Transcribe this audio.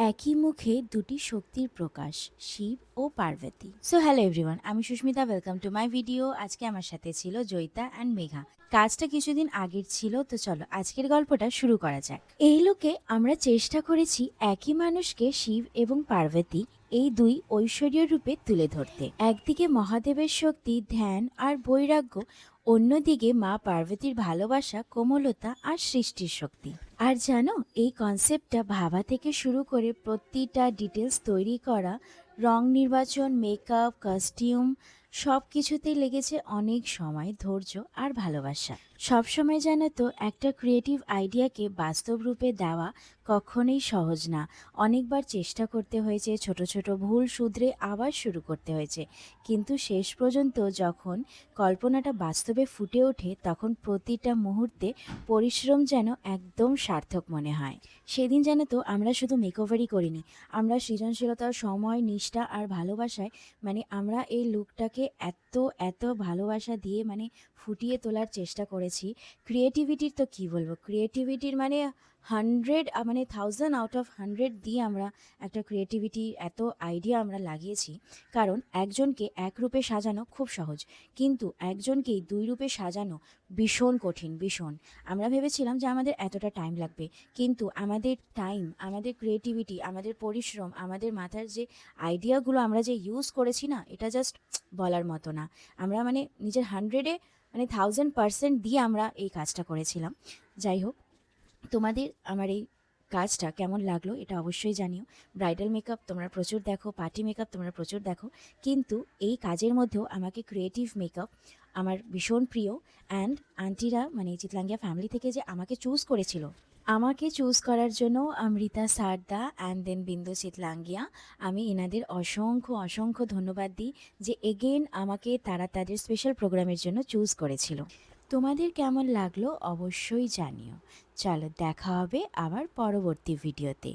একই মুখে দুটি শক্তির প্রকাশ, শিব ও পার্বতী। সো হ্যালো এভরিওয়ান, আমি Susmita, welcome to my video. আজকে আমার সাথে ছিল জয়িতা অ্যান্ড মেঘা। কাজটা কিছুদিন আগের ছিল, তো চলো আজকের গল্পটা শুরু করা যাক। এই লোকে আমরা চেষ্টা করেছি একই মানুষকে শিব এবং পার্বতী এই দুই ঐশ্বর্য রূপে তুলে ধরতে। একদিকে মহাদেবের শক্তি, ধ্যান আর বৈরাগ্য, অন্যদিকে মা পার্বতীর ভালোবাসা, কোমলতা আর সৃষ্টির শক্তি। আর জানো, এই কনসেপ্টটা ভাবা থেকে শুরু করে প্রতিটা ডিটেলস তৈরি করা, রং নির্বাচন, মেকআপ, কস্টিউম, সব কিছুতেই লেগেছে অনেক সময়, ধৈর্য আর ভালোবাসা। সবসময় জানো তো, একটা ক্রিয়েটিভ আইডিয়াকে বাস্তব রূপে দেওয়া কখনোই সহজ না। অনেকবার চেষ্টা করতে হয়েছে, ছোট ছোট ভুল শুধরে আবার শুরু করতে হয়েছে, কিন্তু শেষ পর্যন্ত যখন কল্পনাটা বাস্তবে ফুটে ওঠে, তখন প্রতিটা মুহূর্তে পরিশ্রম যেন একদম সার্থক মনে হয়। সেদিন জানো তো, আমরা শুধু মেকওভারই করিনি, আমরা সৃজনশীলতার সময়, নিষ্ঠা আর ভালোবাসায়, আমরা এই লুকটাকে এত এত ভালোবাসা দিয়ে ফুটিয়ে তোলার চেষ্টা করেছি। ক্রিয়েটিভিটির তো কী বলবো, ক্রিয়েটিভিটির 100 1000 আউট অফ 100 দিয়ে আমরা একটা ক্রিয়েটিভিটি, এত আইডিয়া আমরা লাগিয়েছি। কারণ একজনকে এক রূপে সাজানো খুব সহজ, কিন্তু একজনকেই দুই রূপে সাজানো ভীষণ কঠিন, ভীষণ। আমরা ভেবেছিলাম যে আমাদের এতটা টাইম লাগবে, কিন্তু আমাদের টাইম, আমাদের ক্রিয়েটিভিটি, আমাদের পরিশ্রম, আমাদের মাথার যে আইডিয়াগুলো আমরা যে ইউজ করেছি না, এটা জাস্ট বলার মতো না। আমরা নিজের 100-এ 1000% দিয়ে আমরা এই কাজটা করেছিলাম। যাই হোক, তোমাদের আমার এই কাজটা কেমন লাগলো এটা অবশ্যই জানিও। ব্রাইডাল মেকআপ তোমরা প্রচুর দেখো, পার্টি মেকআপ তোমরা প্রচুর দেখো, কিন্তু এই কাজের মধ্যেও আমাকে ক্রিয়েটিভ মেকআপ আমার ভীষণ প্রিয়। অ্যান্ড আন্টিরা, চিতলাঙ্গিয়া ফ্যামিলি থেকে যে আমাকে চুজ করেছিল, আমাকে চুজ করার জন্য অমৃতা সারদা অ্যান্ড দেন বিন্দু চিতলাঙ্গিয়া, আমি এনাদের অসংখ্য অসংখ্য ধন্যবাদ দিই যে এগেন আমাকে তারা তাদের স্পেশাল প্রোগ্রামের জন্য চুজ করেছিল। তোমাদের কেমন লাগলো অবশ্যই জানিও। চলো দেখা হবে আবার পরবর্তী ভিডিওতে।